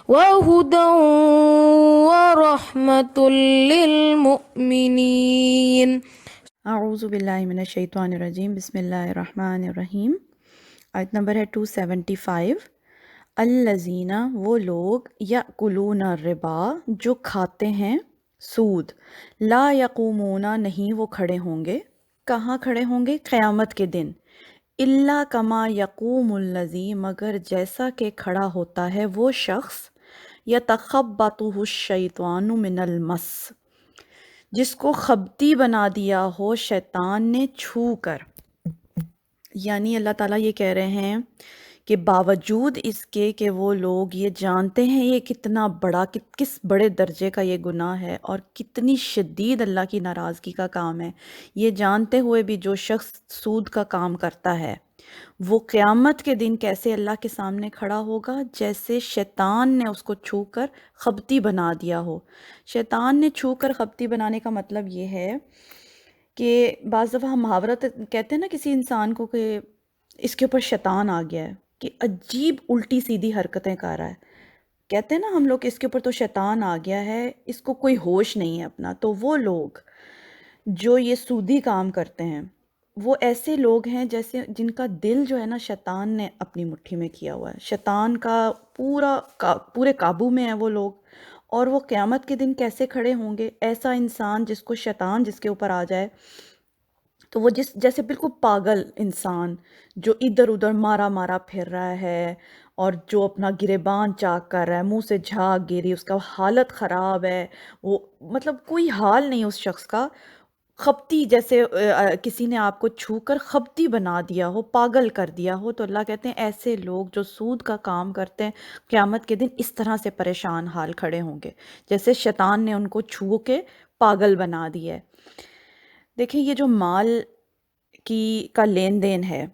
وهدى ورحمة للمؤمنين. اعوذ باللہ من الشیطان الرجیم، بسم اللہ الرحمن الرحیم۔ آیت نمبر ہے 275۔ الذین، وہ لوگ، یأکلون الربا، جو کھاتے ہیں سود، لا یقومون، نہیں وہ کھڑے ہوں گے، کہاں کھڑے ہوں گے؟ قیامت کے دن، الا کما یقوم الذی، مگر جیسا کہ کھڑا ہوتا ہے وہ شخص، یتخبطہ الشیطان من المس، جس کو خبتی بنا دیا ہو شیطان نے چھو کر۔ یعنی اللہ تعالیٰ یہ کہہ رہے ہیں کہ باوجود اس کے کہ وہ لوگ یہ جانتے ہیں یہ کتنا بڑا، کس بڑے درجے کا یہ گناہ ہے اور کتنی شدید اللہ کی ناراضگی کا کام ہے، یہ جانتے ہوئے بھی جو شخص سود کا کام کرتا ہے وہ قیامت کے دن کیسے اللہ کے سامنے کھڑا ہوگا؟ جیسے شیطان نے اس کو چھو کر خبتی بنا دیا ہو۔ شیطان نے چھو کر خبتی بنانے کا مطلب یہ ہے کہ بعض دفعہ ہم محاورت کہتے ہیں نا کسی انسان کو کہ اس کے اوپر شیطان آ گیا ہے، کہ عجیب الٹی سیدھی حرکتیں کر رہا ہے، کہتے ہیں نا ہم لوگ کہ اس کے اوپر تو شیطان آ گیا ہے، اس کو کوئی ہوش نہیں ہے اپنا۔ تو وہ لوگ جو یہ سودی کام کرتے ہیں وہ ایسے لوگ ہیں جیسے جن کا دل جو ہے نا شیطان نے اپنی مٹھی میں کیا ہوا ہے، شیطان کا پورے قابو میں ہیں وہ لوگ۔ اور وہ قیامت کے دن کیسے کھڑے ہوں گے؟ ایسا انسان جس کو شیطان جس کے اوپر آ جائے تو وہ جیسے بالکل پاگل انسان جو ادھر ادھر مارا مارا پھر رہا ہے اور جو اپنا گریبان چاک کر رہا ہے، منہ سے جھاگ گری، اس کا حالت خراب ہے، وہ مطلب کوئی حال نہیں اس شخص کا، خبتی جیسے کسی نے آپ کو چھو کر خبتی بنا دیا ہو، پاگل کر دیا ہو۔ تو اللہ کہتے ہیں ایسے لوگ جو سود کا کام کرتے ہیں قیامت کے دن اس طرح سے پریشان حال کھڑے ہوں گے جیسے شیطان نے ان کو چھو کے پاگل بنا دیا ہے۔ دیکھیں یہ جو مال کا لین دین ہے،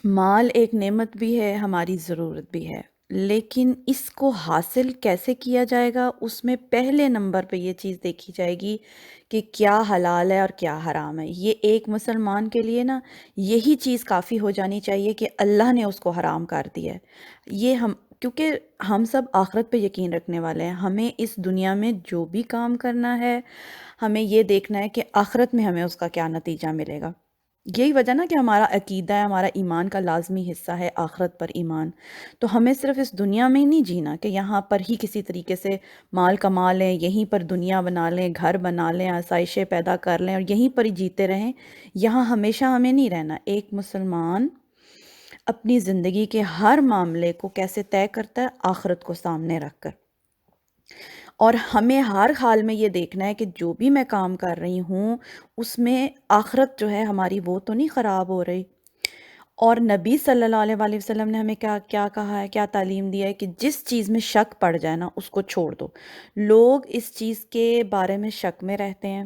مال ایک نعمت بھی ہے، ہماری ضرورت بھی ہے، لیکن اس کو حاصل کیسے کیا جائے گا؟ اس میں پہلے نمبر پہ یہ چیز دیکھی جائے گی کہ کیا حلال ہے اور کیا حرام ہے۔ یہ ایک مسلمان کے لیے نا یہی چیز کافی ہو جانی چاہیے کہ اللہ نے اس کو حرام کر دیا ہے۔ کیونکہ ہم سب آخرت پہ یقین رکھنے والے ہیں، ہمیں اس دنیا میں جو بھی کام کرنا ہے ہمیں یہ دیکھنا ہے کہ آخرت میں ہمیں اس کا کیا نتیجہ ملے گا۔ یہی وجہ نا کہ ہمارا عقیدہ ہے، ہمارا ایمان کا لازمی حصہ ہے آخرت پر ایمان۔ تو ہمیں صرف اس دنیا میں ہی نہیں جینا کہ یہاں پر ہی کسی طریقے سے مال کما لیں، یہیں پر دنیا بنا لیں، گھر بنا لیں، آسائشیں پیدا کر لیں اور یہیں پر ہی جیتے رہیں۔ یہاں ہمیشہ ہمیں نہیں رہنا۔ ایک مسلمان اپنی زندگی کے ہر معاملے کو کیسے طے کرتا ہے؟ آخرت کو سامنے رکھ کر۔ اور ہمیں ہر حال میں یہ دیکھنا ہے کہ جو بھی میں کام کر رہی ہوں اس میں آخرت جو ہے ہماری وہ تو نہیں خراب ہو رہی۔ اور نبی صلی اللہ علیہ وآلہ وسلم نے ہمیں کیا کہا ہے، کیا تعلیم دیا ہے کہ جس چیز میں شک پڑ جائے نا اس کو چھوڑ دو۔ لوگ اس چیز کے بارے میں شک میں رہتے ہیں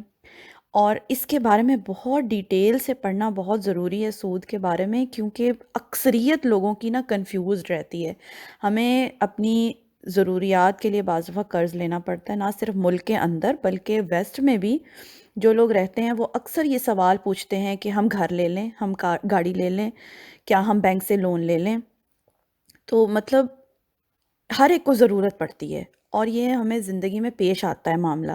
اور اس کے بارے میں بہت ڈیٹیل سے پڑھنا بہت ضروری ہے سود کے بارے میں، کیونکہ اکثریت لوگوں کی نا کنفیوزڈ رہتی ہے۔ ہمیں اپنی ضروریات کے لیے بعض دفعہ قرض لینا پڑتا ہے، نہ صرف ملک کے اندر بلکہ ویسٹ میں بھی جو لوگ رہتے ہیں وہ اکثر یہ سوال پوچھتے ہیں کہ ہم گھر لے لیں، ہم گاڑی لے لیں، کیا ہم بینک سے لون لے لیں؟ تو مطلب ہر ایک کو ضرورت پڑتی ہے اور یہ ہمیں زندگی میں پیش آتا ہے معاملہ۔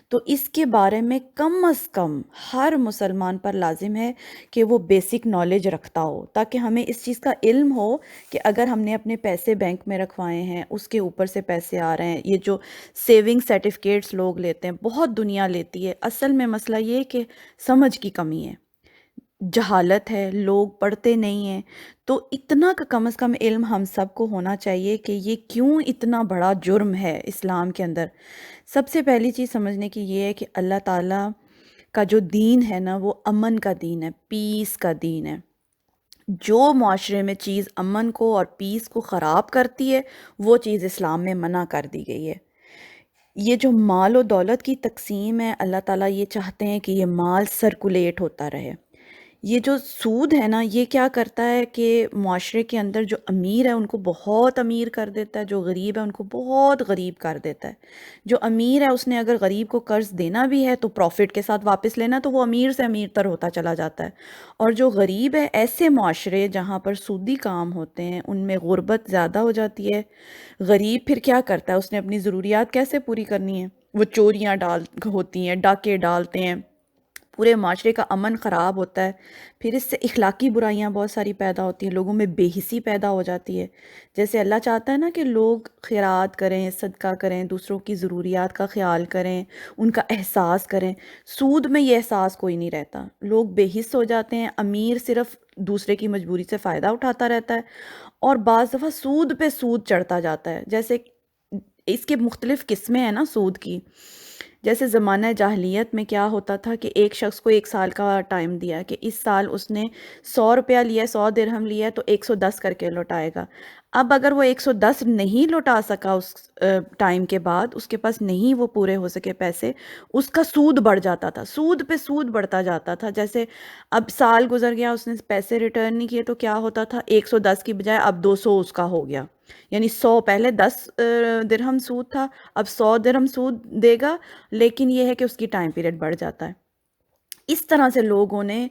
تو اس کے بارے میں کم از کم ہر مسلمان پر لازم ہے کہ وہ بیسک نالج رکھتا ہو، تاکہ ہمیں اس چیز کا علم ہو کہ اگر ہم نے اپنے پیسے بینک میں رکھوائے ہیں، اس کے اوپر سے پیسے آ رہے ہیں، یہ جو سیونگ سرٹیفکیٹس لوگ لیتے ہیں، بہت دنیا لیتی ہے، اصل میں مسئلہ یہ ہے کہ سمجھ کی کمی ہے، جہالت ہے، لوگ پڑھتے نہیں ہیں۔ تو اتنا کا کم از کم علم ہم سب کو ہونا چاہیے کہ یہ کیوں اتنا بڑا جرم ہے اسلام کے اندر۔ سب سے پہلی چیز سمجھنے کی یہ ہے کہ اللہ تعالیٰ کا جو دین ہے نا وہ امن کا دین ہے، پیس کا دین ہے۔ جو معاشرے میں چیز امن کو اور پیس کو خراب کرتی ہے وہ چیز اسلام میں منع کر دی گئی ہے۔ یہ جو مال و دولت کی تقسیم ہے، اللہ تعالیٰ یہ چاہتے ہیں کہ یہ مال سرکولیٹ ہوتا رہے، یہ جو سود ہے نا، یہ کیا کرتا ہے کہ معاشرے کے اندر جو امیر ہے ان کو بہت امیر کر دیتا ہے، جو غریب ہے ان کو بہت غریب کر دیتا ہے۔ جو امیر ہے اس نے اگر غریب کو قرض دینا بھی ہے تو پروفٹ کے ساتھ واپس لینا، تو وہ امیر سے امیر تر ہوتا چلا جاتا ہے۔ اور جو غریب ہے، ایسے معاشرے جہاں پر سودی کام ہوتے ہیں ان میں غربت زیادہ ہو جاتی ہے۔ غریب پھر کیا کرتا ہے، اس نے اپنی ضروریات کیسے پوری کرنی ہے؟ وہ چوریاں ہوتی ہیں، ڈاکے ڈالتے ہیں، پورے معاشرے کا امن خراب ہوتا ہے۔ پھر اس سے اخلاقی برائیاں بہت ساری پیدا ہوتی ہیں، لوگوں میں بے حسی پیدا ہو جاتی ہے۔ جیسے اللہ چاہتا ہے نا کہ لوگ خیرات کریں، صدقہ کریں، دوسروں کی ضروریات کا خیال کریں، ان کا احساس کریں۔ سود میں یہ احساس کوئی نہیں رہتا، لوگ بے حس ہو جاتے ہیں، امیر صرف دوسرے کی مجبوری سے فائدہ اٹھاتا رہتا ہے، اور بعض دفعہ سود پہ سود چڑھتا جاتا ہے۔ جیسے اس کے مختلف قسمیں ہیں نا سود کی۔ جیسے زمانہ جاہلیت میں کیا ہوتا تھا کہ ایک شخص کو 1 سال کا ٹائم دیا کہ اس سال اس نے 100 روپیہ لیا، 100 درہم لیا تو 110 کر کے لوٹائے گا۔ اب اگر وہ 110 نہیں لوٹا سکا اس ٹائم کے بعد، اس کے پاس نہیں وہ پورے ہو سکے پیسے، اس کا سود بڑھ جاتا تھا، سود پہ سود بڑھتا جاتا تھا۔ جیسے اب سال گزر گیا، اس نے پیسے ریٹرن نہیں کیے تو کیا ہوتا تھا، 110 کی بجائے اب 200 اس کا ہو گیا۔ یعنی 100 پہلے 10 درہم سود تھا، اب 100 درہم سود دے گا، لیکن یہ ہے کہ اس کی ٹائم پیریڈ بڑھ جاتا ہے۔ اس طرح سے لوگوں نے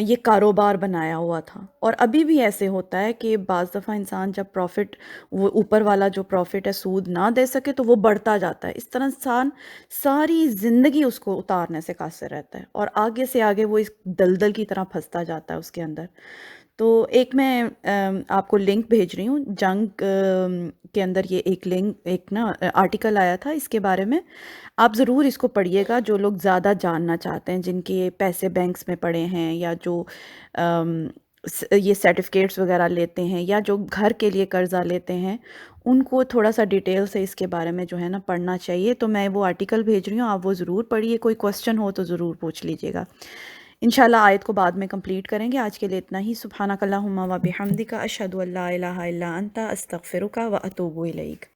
یہ کاروبار بنایا ہوا تھا، اور ابھی بھی ایسے ہوتا ہے کہ بعض دفعہ انسان جب پروفٹ، وہ اوپر والا جو پروفٹ ہے سود نہ دے سکے تو وہ بڑھتا جاتا ہے۔ اس طرح انسان ساری زندگی اس کو اتارنے سے قاصر رہتا ہے، اور آگے سے آگے وہ اس دلدل کی طرح پھنستا جاتا ہے اس کے اندر۔ تو ایک میں آپ کو لنک بھیج رہی ہوں، جنگ کے اندر یہ ایک لنک، ایک نا آرٹیکل آیا تھا اس کے بارے میں، آپ ضرور اس کو پڑھیے گا۔ جو لوگ زیادہ جاننا چاہتے ہیں، جن کے پیسے بینکس میں پڑے ہیں، یا جو یہ سرٹیفکیٹس وغیرہ لیتے ہیں، یا جو گھر کے لیے قرضہ لیتے ہیں، ان کو تھوڑا سا ڈیٹیل سے اس کے بارے میں جو ہے نا پڑھنا چاہیے۔ تو میں وہ آرٹیکل بھیج رہی ہوں، آپ وہ ضرور پڑھیے، کوئی کوسچن ہو تو ضرور پوچھ لیجیے گا۔ انشاءاللہ آیت کو بعد میں کمپلیٹ کریں گے، آج کے لیے اتنا ہی۔ سبحانک اللہم و بحمدک، اشہد ان لا الہ الا انت، استغفرک و اتوب الیک۔